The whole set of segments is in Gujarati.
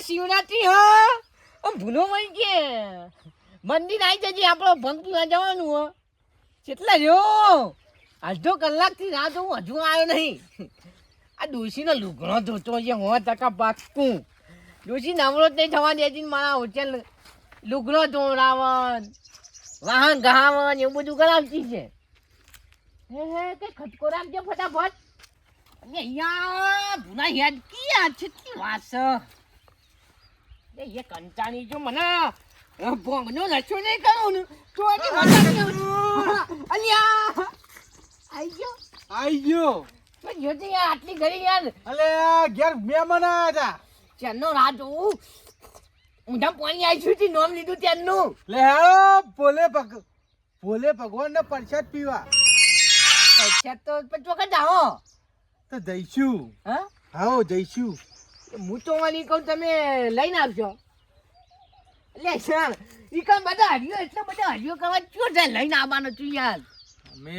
શિવરાત્રી હા ભૂલો મળી કે મંદિર આવી જજે આપણો ભંગ પીવા જવાનું હો કેટલા રહ્યો અડધો કલાકથી રાત હું હજુ આવ્યો નહીં આ ડોશીનો લુગડો ધોતો છે 100% પાક્કું ડોશી નવરો જ નહીં થવા દેતી મારા હોટેલ લુગડો ધોવડાવન વાહન ગહાવન એવું બધું કરાવતી છે હે કઈ ખટકો રાખજો ફટાફટ અને અહીંયા ભૂના યાદ કી આ છેટલી વાસ એ કંટાળી જો મને ભોંગનો રચો નહીં કરું ને તો અલ્યા આઈ ગયો જોતી યાર આટલી ઘડી યાર અલે ઘેર મહેમાન આયા હતા ચારનો રાત ઊંધા પાણી આવી છું નોમ લીધું ત્યારનું લે હેળો ભોલે ભગવાનનો પ્રસાદ પીવા પૈસા તો ચોક્કસ જાઓ તો જઈશું હા હા જઈશું હું તો વાલી કહું તમે લઈને આવજો લે સર ઈ કામ બધા હરિયો એટલા બધા હરિયો કરવા ક્યો જાય લઈને આવવાનો છું યાર અમે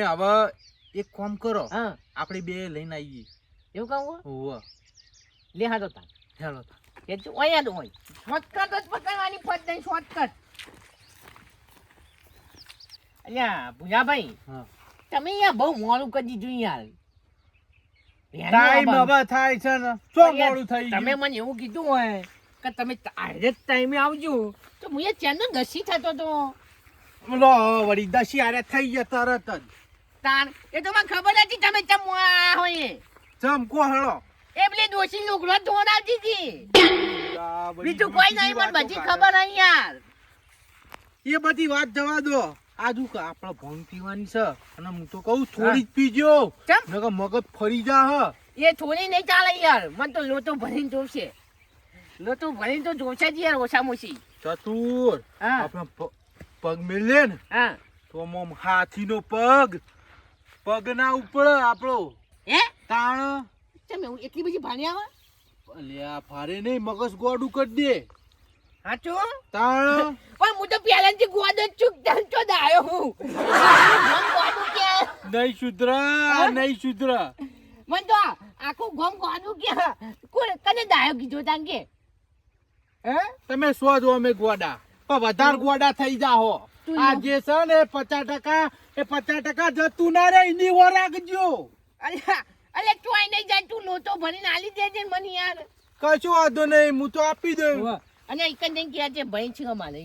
હવે એક કામ કરો હા આપણે બે લઈને આવીએ એવું કામ હોવ લે હા તો તા હેળો એ તો અહીંયા તો હોય શોર્ટકટ જ પકડવાની ફટ નહીં શોર્ટકટ અલ્યા ભૂજાભાઈ હા તમે અહીંયા બહુ મોડું કરી દીધું યાર ટાઈમ હવે થાય છે ને શું મોડું થઈ ગયું તમે મને એવું કીધું હોય કે તમે આડે ટાઈમે આવજો તો હું એ ચેનનો દસી થતો તો લો વળી દસી આરે થઈ ગયા તરત જ તાર એ તો મને ખબર હતી તમે ચમ હોય જમ કો હેળો એ પેલી દોશી લુગડો ધોડાવતી હતી બીજું કોઈ નહીં મને બધી ખબર નહીં યાર એ બધી વાત જવા દો આજુ કે આપણે ભંગ પીવાની છે અને હું તો કહું થોડી જ પીજો ચમ નકર મગજ ફરી જા હ એ થોડી નહીં ચાલે યાર મને તો લોટો ભરીને જોશે લોટો ભરીને તો જોશે જ યાર ઓછા મોછી ચતુર હા આપણે પગ મેલે ને હા તો મોમ હાથીનો પગ પગ ના ઉપર આપણો હે તાણ તમે એટલી બધી ભાણી આવે અલ્યા ફારે નહીં મગજ ગોડું કરી દે હાચું તાણ પણ હું તો પહેલાથી ગોદ જ ચૂકતા તો દાયો હું નહીં સુધર નહીં સુધર મને તો આખું ગોમ ગોદું કે કોને કને દાયો કીધો તાન કે હે તમે સો જો અમે ગોડા પણ વધારે ગોડા થઈ જાહો આ જે છે ને 50% એ 50% જતું ના રે એની ઓ રાખજો અલે તોય નહીં જાય તું લોટો ભરીને આલી દેજે મને યાર કશું વાંધો નહીં હું તો આપી દઉં અને એક જ કે છે ભાઈ છે મારે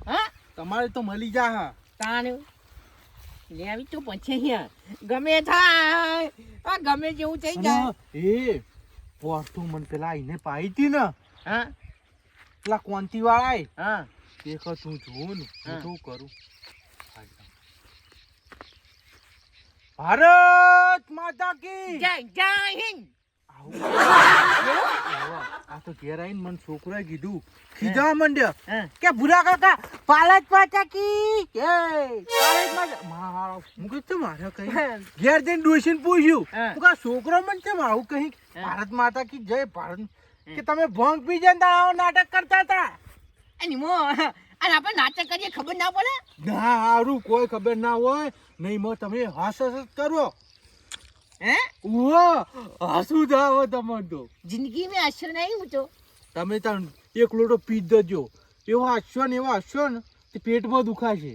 હા તમારે તો મળી જા હા તાણ લે આવી તો પછી અહીંયા ગમે થાય આ ગમે જેવું થઈ જાય એ પોસ્ટું મને પેલા એને પાઈ હતી ને હા પેલા કોંતી વાળા હા એક તું જોઉં ને હું શું કરું ભારત માતા કી જય જય હિન્દ આ તો ઘેર આવીને મને છોકરાએ કીધું ખીજાવા માંડ્યો હા કે ભૂરા કાકા પાલક માતા કી પાલક માતા હું કીધું મારે કઈ ઘેર જઈને ડોસીને પૂછ્યું હા. તું કા છોકરો મને કેમ આવું કહી હા. ભારત માતા કી જય ભારત કે તમે ભંગ પી જતા આવો નાટક કરતા હતા અને મો અને આપણે નાટક કરીએ ખબર ના પડે ના હારું કોઈ ખબર ના હોય નહીં મો તમે હસ હસ કરો હે ઓ હસું જાવ તમને તો જિંદગી મેં અસર નહીં હું તો તમે ત્યાં એક લોટો પી દજો એવો હસશો ને તે પેટમાં દુખાશે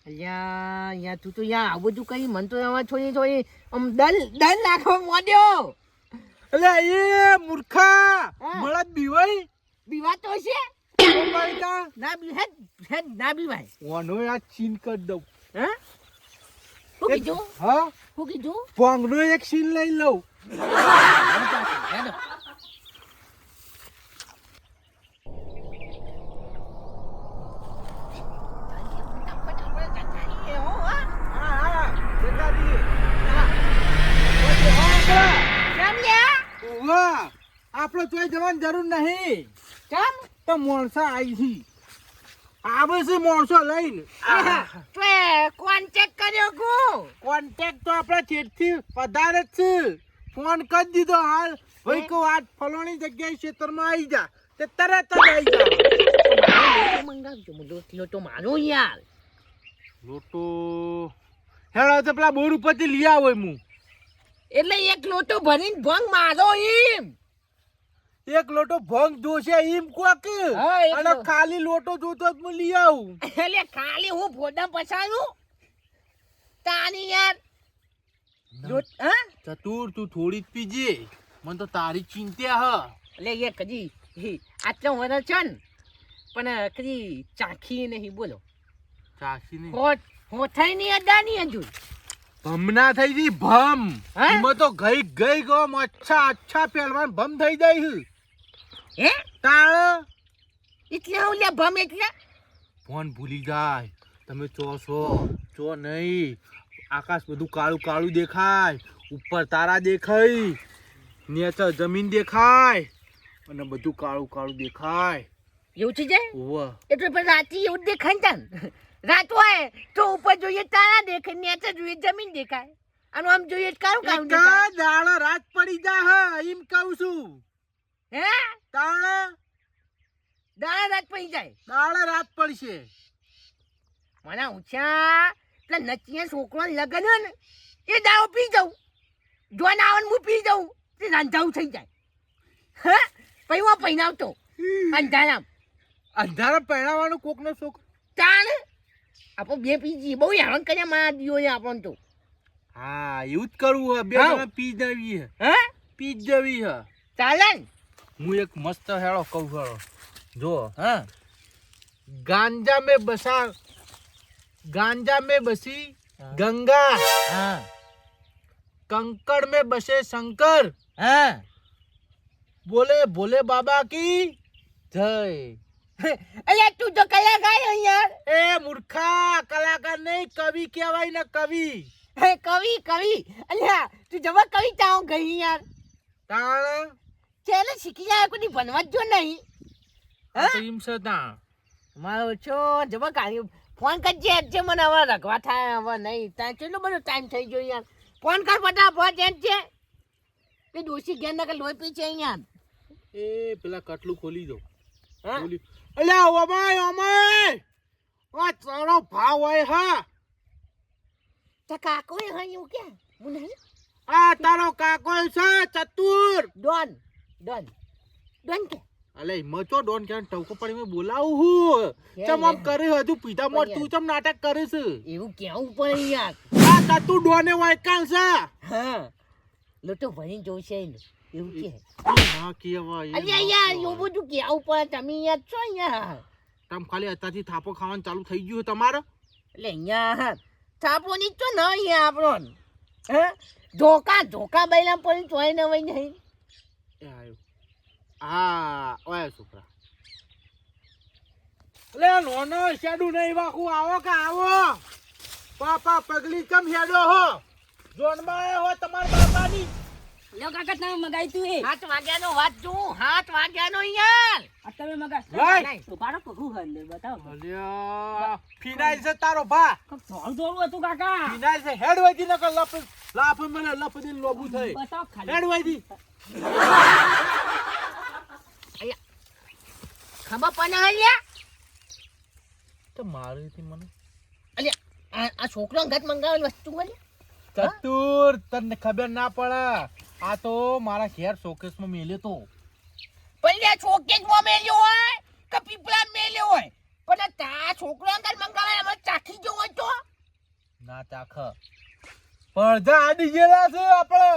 અલ્યા યાર તું તો યાર આવું બધું કરી મન તો આમાં થોડી આમ દલ નાખવા માંડ્યો એટલે એ મૂર્ખા હા. મળદ બીવાય બીવા તો છે પાઈતા ના બી હે ના બી ભાઈ ઓનો આ ચીન કરી દઉં હે શું કીધું હા શું કીધું પોંગનો એક સીન લઈ લઉં હેડો આપડે તોય જવાની જરૂર નહીં કેમ તો માણસો આવી છે આવે છે માણસો લઈને તે કોન્ટેક્ટ કર્યો કો કોન્ટેક્ટ તો આપણા ચેટથી વધારે જ છે ફોન કરી દીધો હાલ ભાઈ કહું આજ ફલાણી જગ્યાએ ખેતરમાં આવી જા તે તરત જ આવી જા મંગાવજો લોટો માનો યાર લોટો હેડો તો પેલા બોર ઉપરથી લઈ આવો હું એટલે એક લોટો ભરીને ભંગ મારો એમ એક લોટો ભંગ જોશે એમ કોક હા, એક અને લો- ખાલી લોટો જોતો જ હું લઈ આવું. એટલે ખાલી હું ફોડા પછાડું તાની યાર હા ચતુર તું થોડી જ પીજે, મને તો તારી ચિંતા હ. એટલે એ કદી આટલો વર્ષ છે ને પણ કદી ચાખી નહીં બોલો ચાખી નહીં હોઠાઈ ની અડાની હજુ ભમના થઈ ગઈ ભમ. હા? એમાં તો ગઈ ગઈ ગો અચ્છા પહેલવાન ભમ થઈ જાય છે. હે તાણ એટલે હું લે ભમ એટલે ફોન ભૂલી જાય. તમે ચો નહીં. આકાશ બધું કાળું કાળું દેખાય, ઉપર તારા દેખાય, નીચે જમીન દેખાય અને બધું કાળું કાળું દેખાય. એવું છે જાય ઓવા એટલે પણ રાતે એવું જ દેખાય ને તને. રાત હોય તો ઉપર જોઈએ તારા દેખાય, નીચે જોઈએ જમીન દેખાય, અને આમ જોઈએ તો કાળું કાળું દેખાય. દાડા રાત પડી જા હ એમ કહું છું. હે તાણ દાડા રાત પડી જાય દાડા રાત પડશે. મને ઊંચા પેલા નચિયા છોકરો લગન હોય ને એ દાવો પી જાઉં, જોન આવે હું પી જાઉં તે રાંધાવું થઈ જાય. હે પછી હું પહેરાવતો અંધારામ અંધારા પહેરાવાનું કોકનો શોખ. તાણ આપણે બે પીજી બહુ હેરાન કર્યા મારા દીઓએ આપણને તો. હા એવું જ કરવું હ. બે હા. જણા પી જવી હ. હે પી જવી હ. ચાલે ને હું એક મસ્ત હેળો કહું હેળો જો. હા गांजा में बसी गंगा, હા कंकड़ में बसे शंकर, હા बोले भोले बाबा की जय. અલ્યા તું તો કલાકાર હે યાર. ए मूर्खा, कलाकार नहीं कवि कहवाय ना कवि. હે કવિ અલ્યા તું જવા કવિતાઓ ગઈ યાર. ताण ચાલે શીખી જાય કોઈ ભણવા જ જો નહીં. આ તો એમ છે તાણ. મારો છો જવા કાઢી ફોન કરજે આજે મને હવે રખવા થાય હવે નહીં ત્યાં કેટલો બધો ટાઈમ થઈ ગયો યાર. ફોન કર ફટાફટ એમ છે તે ડોસી ઘેર ના લોહી પી છે યાર. એ પેલા કટલું ખોલી દો. હા ખોલી. અલ્યા ઓમાય આ તારો ભાવ હોય હા. તો કાકો એ હા એવું કે હું નહીં આ તારો કાકો છે ચતુર. ડોન કે અલે મચો ડોન કે ટવકો પડી મે બોલાવું હું. ચમ આમ કરે હજુ પીધા મોર તું ચમ નાટક કરે છે. એવું કેવું પડે યાર. આ તું ડોને વાયકાલ છે. હા લોટો ભણી જોશે ને એવું કે ના કેવાય. અલ્યા યાર એવું બધું કેવું પડે તમે યાર છો યાર. તમ ખાલી અત્યારથી થાપો ખાવાનું ચાલુ થઈ ગયું તમારે. એટલે અહીંયા થાપોની તો નહીં આપણો હે ધોકા બૈલા પડી તોય ન વઈ નહીં. એ આયો. હા ઓય છોકરા. લે નોનો શેડું નહીં વાખું આવો કે આવો. પાપા પગલી ચમ હેડો હો. જોનમાં હો તમાર બાપાની. લ્યો કાકા તમે મગાઈ તું એ 7 વાગ્યાનો વાત છું 7 વાગ્યાનો યાર. આ તમે મગા લઈ. તો બાળક કહું હે અંદર બતાવો અલ્યા ફિનાઇલ છે તારો ભા. થોડું થોડું હતું કાકા ફિનાઇલ છે હેડ વાજી નકર લાફ મને લપ દીન લોબુ થઈ. બતાવો ખાલી હેડ વાજી. ખબર પણ અલ્યા તો મારી થી મને અલ્યા આ છોકરો ઘટ મંગાવેલી વસ્તુ મને ચતુર તને ખબર ના પડે. આ તો મારા ઘેર શોકેસ માં મેલ્યો તો. પહેલા છોકેજમાં મેલ્યો હોય કે પીપળા મેલ્યો હોય પણ તા છોકરો ઘટ મંગાવે અમે ચાખી જો હોય તો ના ચાખ પડદા આડી ગયેલા છે આપણે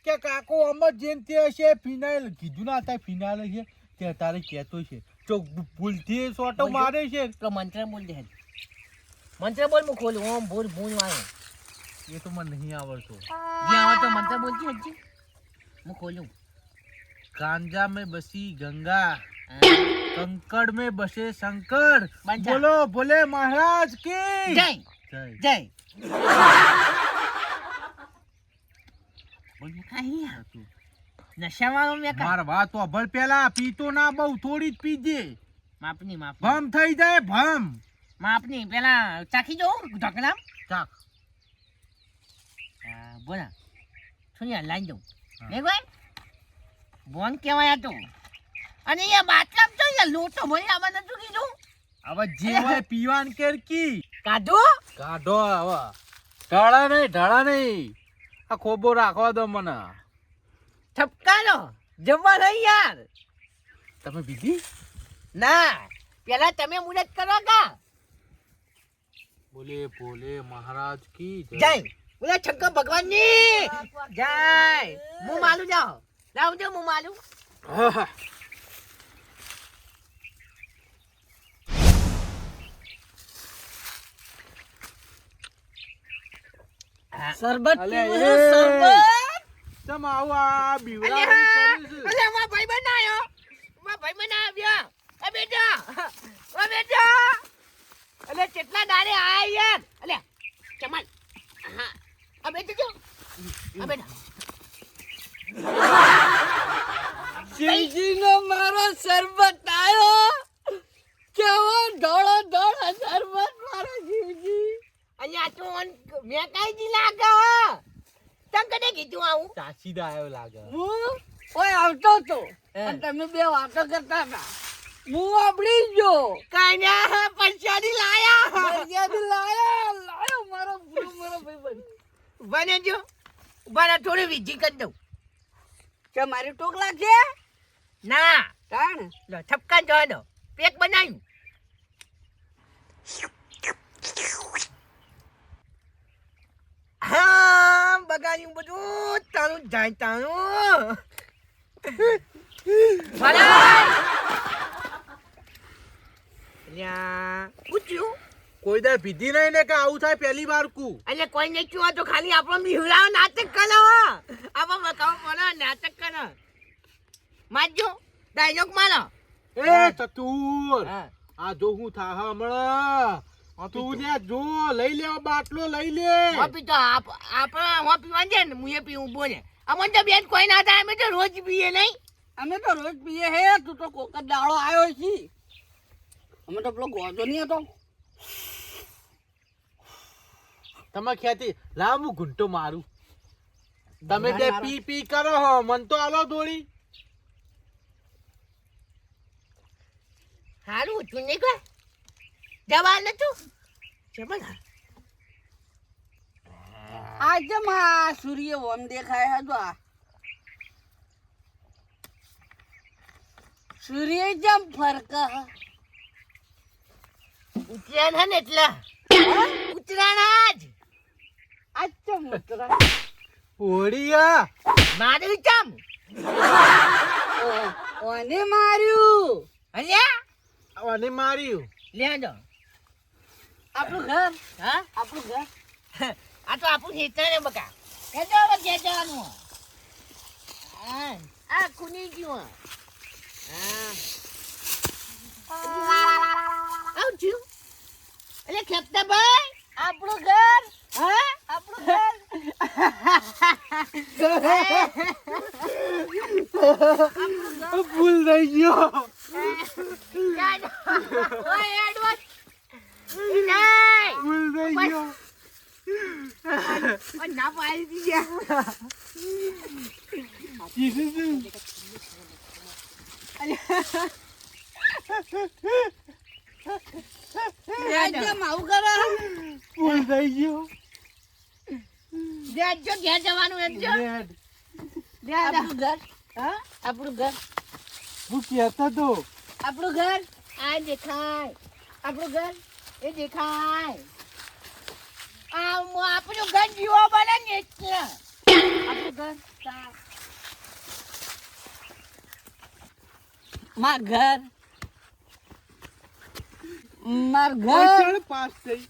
કે કાકો અમર જેન તે છે ફિનાઇલ કીધું ના થાય ફિનાઇલ છે તે તારે કહેતો છે ચોક ભૂલથી સોટો મારે છે. તો મંત્ર બોલ દે મંત્ર બોલ હું ખોલું ઓમ ભૂલ ભૂલ વાળો એ તો મને નહીં આવડતો. જે આવે તો મંત્ર બોલતી હજી હું ખોલું. गांजा में बसी गंगा, कंकड़ में बसे शंकर, बंजा। बोलो बोले महाराज की જય जय. જય બોલ અહીંયા નશાવાળો મેં કા માર વાત તો ભલ પેલા પીતો ના બહુ થોડી જ પીજે. માપની ભમ થઈ જાય ભમ. માપની પેલા ચાખી જો ઢકણા ચાક બોલા શું યાર લાઈન દઉં હા. નહીં ભાઈ બોન કહેવાય તો અને એ બાટલામ તો યાર લોટો ભરી આમાં નતું કીધું હવે જે હોય પીવાન કેર કી કાઢો કાઢો. હવે ઢળા નહીં આ ખોબો રાખવા દો મને. ઠપકારો જમવા નહીં યાર. તમે પીધી? ના, પેલા તમે મુરત કરો કા. બોલે બોલે મહારાજ કી જય બોલા શંકર ભગવાનની જય. હું માલું જાઓ લાવજો હું માલું. આહા. શરબત અલે, પીવું એ. છે, શરબત. તમ આવું આ બીવડા અલ્યા મારા ભાઈ બનાયો. મારા ભાઈ બનાવ્યો. એ બેટા ઓ બેટા. અલે કેટલા દાડે આયા યાર. અલે ચમન. હા આ બેટા જો. આ બેટા. શિવજીનો મારો શરબત આયો. કેવો ધોળો ધોળો શરબત મારો શિવજી. અહીંયા તો મેં કઈ દી લાગે. તમ કને કીધું આવું. ચાસીદા આવ્યો લાગે. હું ઓય આવતો તો અને તમે બે વાતો કરતા હતા. હું આપડી ગયો. કાન્યા પંચાડી લાયા. મર્યાદા લાયો મારો ભાઈબંધ. બને જો બને થોડી વિધિ કરી દઉં. કે મારી ટોક લાગશે? ના તાણ લો ઠપકા જવા દો. પેક બનાવ્યું. હા બગાડ્યું બધું તારું જાય તારું. પૂછ્યું કોઈ દર પીધી નહીં ને કે આવું થાય પહેલી વાર કુ. એટલે કોઈ નહીં ચુવા તો ખાલી આપણો બિહુડાઓ નાટક કરો. આમાં બતાવો પડે નાટક કરો. મારજો ડાયલોગ મારો. એ ચતુર હા આ જો હું થા હમણાં તું ને જો લઈ લે બાટલો લઈ લે. હોપી તો આપણે હો પીવાનું છે ને હું એ પીવું બોલે. અમને તો બેન કોઈ ના થાય અમે તો રોજ પીએ નહીં. અમે તો રોજ પીએ હે. તું તો કોક જ દાડો આવ્યો છે. અમે તો પેલો ગોજો નહીં હતો. તમે ખ્યાતિ લાવ હું ઘૂંટો મારું. તમે બે પી પી કરો હો મન તો આલો દોડી. હારું તું નહીં કર જવા નતું જમણ. આજે માં સૂર્ય ઓમ દેખાય હે. તો આ સૂર્ય જેમ ફરક હે. ઉતરાણ હે ને એટલે ઉતરાણ જ આજ ચમ ઉતરા. ઓડિયા મારું ચમ ઓને માર્યું. અલ્યા અને માર્યું. લે દો. આપણું ઘર. હા આપણું ઘર. આ તો આપણું ખેતર ને બકા. કેજો હવે ખેતરનું. હા આ કુની ગયું. હા આવ છું. એટલે ખેપતા ભાઈ આપણું ઘર. હા આપણું ઘર. ભૂલ થઈ ગયો. ઓય એડવર્ડ નહીં ભૂલ થઈ ગયો. ઓય ના પાડી દીધા. કીધું તું. આજે આવું કરે. ભૂલ થઈ ગયો. દેજો ઘેર જવાનું એમ જો. લેડ. આપણું ઘર. હા આપણું ઘર. હું કહેતો તો આપણું ઘર. આ દેખાય. આપણું ઘર. એ દેખાય. આપણું ઘર જીવો બને ને એટલે. આપણું ઘર. માર ઘર. માર ઘર. પાછળ પાસ થઈ.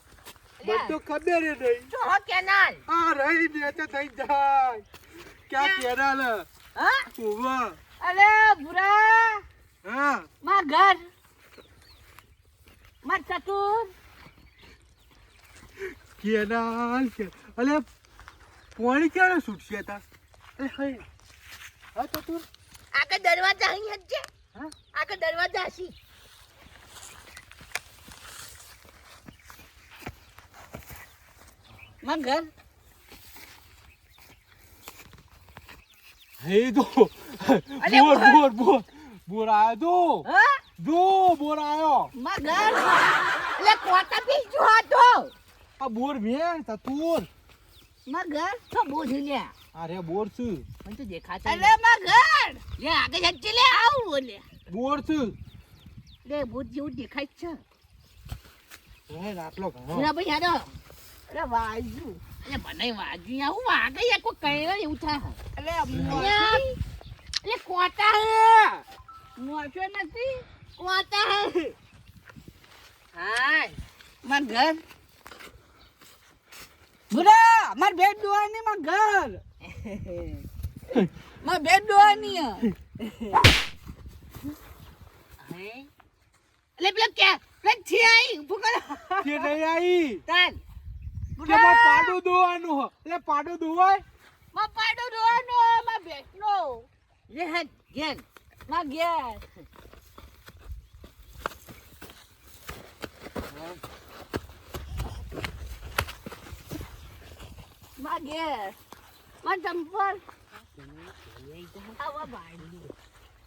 મને તો ખબર નહીં. જો હો કેનાલ. આ રહી ને તો થઈ જાય. ક્યાં કેનાલ? હા ઉવા. અરે ભૂરા. હા માર ઘર. માર ચતુર. કેનાલ કે અલે પાણી ક્યારે છૂટશે તા? અરે હે હા ચતુર. આગળ દરવાજા અહીં જ છે. હા આગળ દરવાજા હસી. માર ઘર. હે દો અલે બોર બોર બોર બોર આયો દો હા દો બોર આયો. માર ઘર. એટલે કોટા પી જો હતો. આ બોર મે ચતુર. માર ઘર. તો બોલી લે. અરે બોર છું મને તો દેખાતો અરે માં ઘર લે આગળ જજે લે આવું બોલે બોર છું લે ભૂત જેવું દેખાય છે એ રાતલો ઘણો પૂરા ભાઈ યાદો અરે વાજુ અરે મને વાગ્યું આવું વાગે યાર કોઈ કઈ એવું થાય અરે અરે કોટા હે મોચો નથી કોટા હે હાય માં ઘર બુરા માર બેટ દોવાની માં ઘર માર બેટ દોવાની હે લે પેલા કે પેલા થી આઈ ભૂકર કે નહીં આવી તાન કે માં પાડું દોવાનું હો એટલે પાડું દોવાય માં પાડો દોવાનો માં બેટ નો લે હે ગેન માં ઘેર માં ઘેર માં ચંપલ આવા બાજુ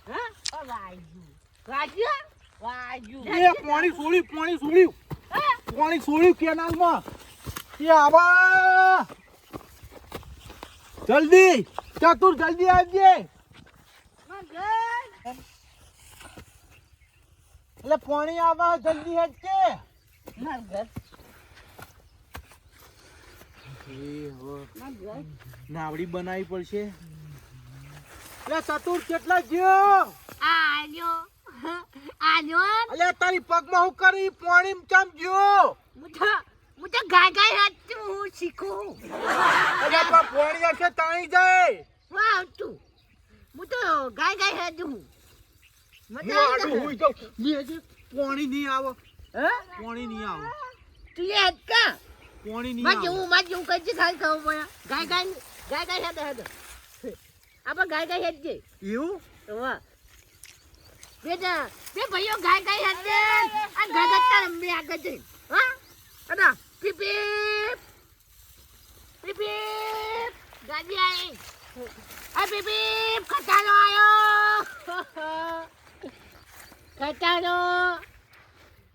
હા આ બાજુ વાજુ એ પાણી છોડ્યું પાણી છોડ્યું કેનાલમાં એ આવા જલ્દી ચતુર જલ્દી આવજે માં ઘર એટલે પાણી આવા જલ્દી હેડજે માં ઘર માં ઘર નાવડી બનાવી પડશે એટલે ચતુર કેટલા જ્યો આજો અલે તારી પગમાં હું કરી પાણી ચમ જ્યો મુઠા ગાય હાથ હું શીખું અરે પણ પાણી હશે તાણી જાય વાહ તું હું તો ગાય હાથ હું હું આડું હુઈ જાઉં બેજે પાણી નહીં આવે હે પાણી નહીં આવે તું એ હાથ કા પાણી નહીં માં આવે જેવું કઈ ખાઈ ખાવ પડ્યા ગાય હાથ આપણે ગાય હાથ છે એવું વાહ બેટા બે ભાઈઓ ગાય હાથ છે આ ગાય રંબે આગળ જઈ હા અડા પીપ પીપ ગાડી આઈ આ પીપ ખટાનો આયો ખટાનો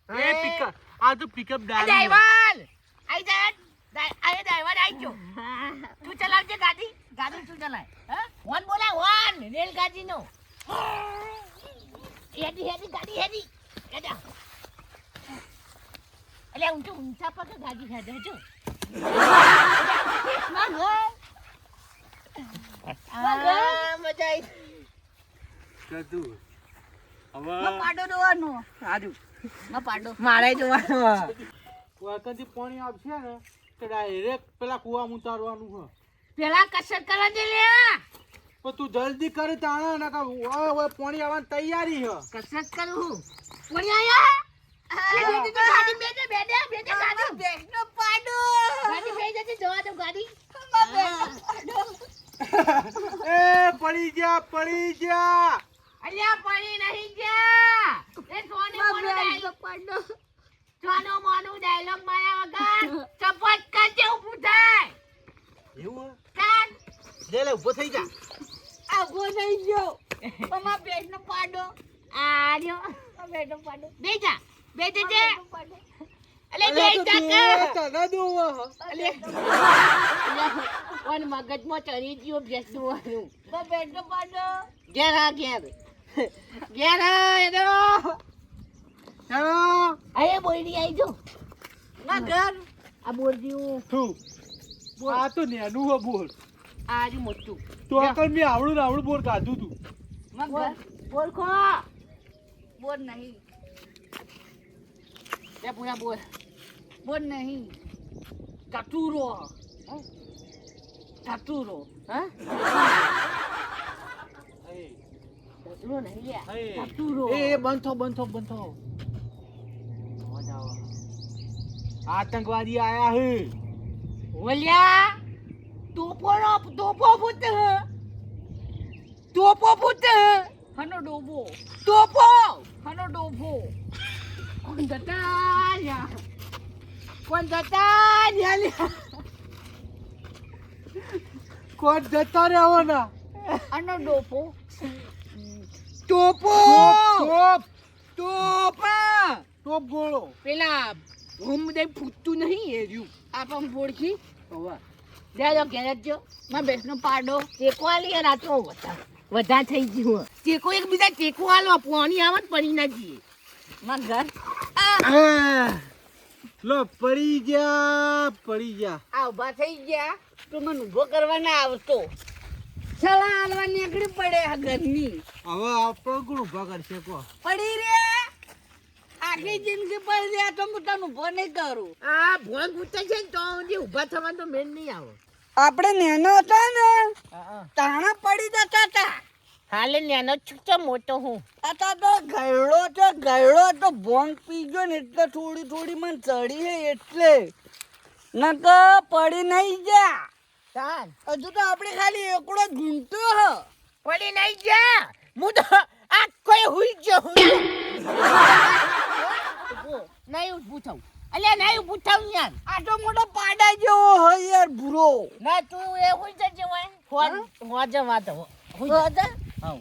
એ પિકઅપ આ તો પિકઅપ ડાલ ડ્રાઈવર આઈ જા ડ્રાઈવર આઈ ગયો તું ચલાવજે ગાડી તું ચલાય હા વન બોલા વન રેલગાડી નો હેડી ગાડી એડા અલે ઊંચા પગ ગાડી ખાધે જો માં ઘર મજા આવી કદુ હવે માં પાડો દોવાનો સારું માં પાડો મારે જોવાનો વાકંથી પાણી આવશે ને તો ડાયરેક્ટ પેલા કુવામાં ઉતારવાનું છે પેલા કસરત કરવા દે લે પણ તું જલ્દી કરે તાણા ના કા ઓય પાણી આવવાની તૈયારી છે કસરત કરું કોણ આયા ગાડી બેજે ગાડી બેટનો પાડો ગાડી બેજે જવા દો ગાડી માં બેટનો પાડો એ પડી જા અલ્યા પડી નહીં ગયા એ સોને માં મોનો બેટનો પાડો સોનો મોનો ડાયલોગ માયા વગર ચપટ કરજે ઊભું થાય એવું કાન લે ઊભો થઈ જા આગો નહીં ગયો માં બેટનો પાડો આર્યો માં બેટનો પાડો બેજા બેજે બેટનો પાડો અલે બેજા કે તને દોવા અલે ઓન મગજમાં ચડી ગયો ભેસ દોવાનું માં બેટનો પાડો ઘેર એનો ચાલો આયે બોયડી આઈ જો માં ઘર આ બોરજીયું તું આ તો નેનું હો બોલ આર્યું મોટું તો અકલ મે આવડું બોર કાઢું તું માં બોલ ઘર બોલ ખો બોલ નહીં તે પૂરા બોલ બોલ નહીં કટુરો કટુરો હા કટુરો નહીં લે કટુરો એ બંધો અવાજ આવે આતંકવાદી આયા હે ઓલ્યા તોપો ફૂટ હનો ડોબો તોપો હનો ડોબો કોણ જતા લે કોણ જતા રહેવાના હનો ડોબો તોપો ટોપ ગોળો પેલા હોમ દે ફૂટતું નહીં એ રહ્યું આપણ બોળખી હોવા જાજો ઘેર જ જો માં બેસનો પાડો ટેકો આલી યાર આ તો વધારે થઈ ગયું ટેકો એકબીજા ટેકો આલો પાણી આવે ને પડી ના જઈએ માં ઘર લો પડી ગયા આ ઉભા થઈ ગયા તો મને ઊભો કરવા ના આવતો છલા હાલવા નીકળી પડે આ ઘરની હવે આપણો કોણ ઉભા કરશે કો પડી રે આખી જિંદગી પડી રહ્યા તો હું તને ઊભો નહીં કરું આ ભોંગ ઉતર છે ને તો જે ઊભા થવાનો તો મેળ નહીં આવે આપણે નેનો હતા ને તાણા પડી જતા હતા હાલે નેનો છું તો મોટો હું આ તો ગયડો તો ભોંગ પી ગયો ને એટલે થોડી મને ચડી હે એટલે નક પડી નહીં જા તાન હજુ તો આપણે ખાલી એકડો ઝૂંટો હ પડી નહીં જા હું તો આ કોઈ હુઈ ગયો નહીં ઊભું થવું અલ્યા નહીં ઊભું થવું યાર આ તો મોટો પાડા જેવો હોય યાર ભૂરો ના તું એ હુઈ જજે હોય હોજ વાત હુઈ જા. હતા હાઉ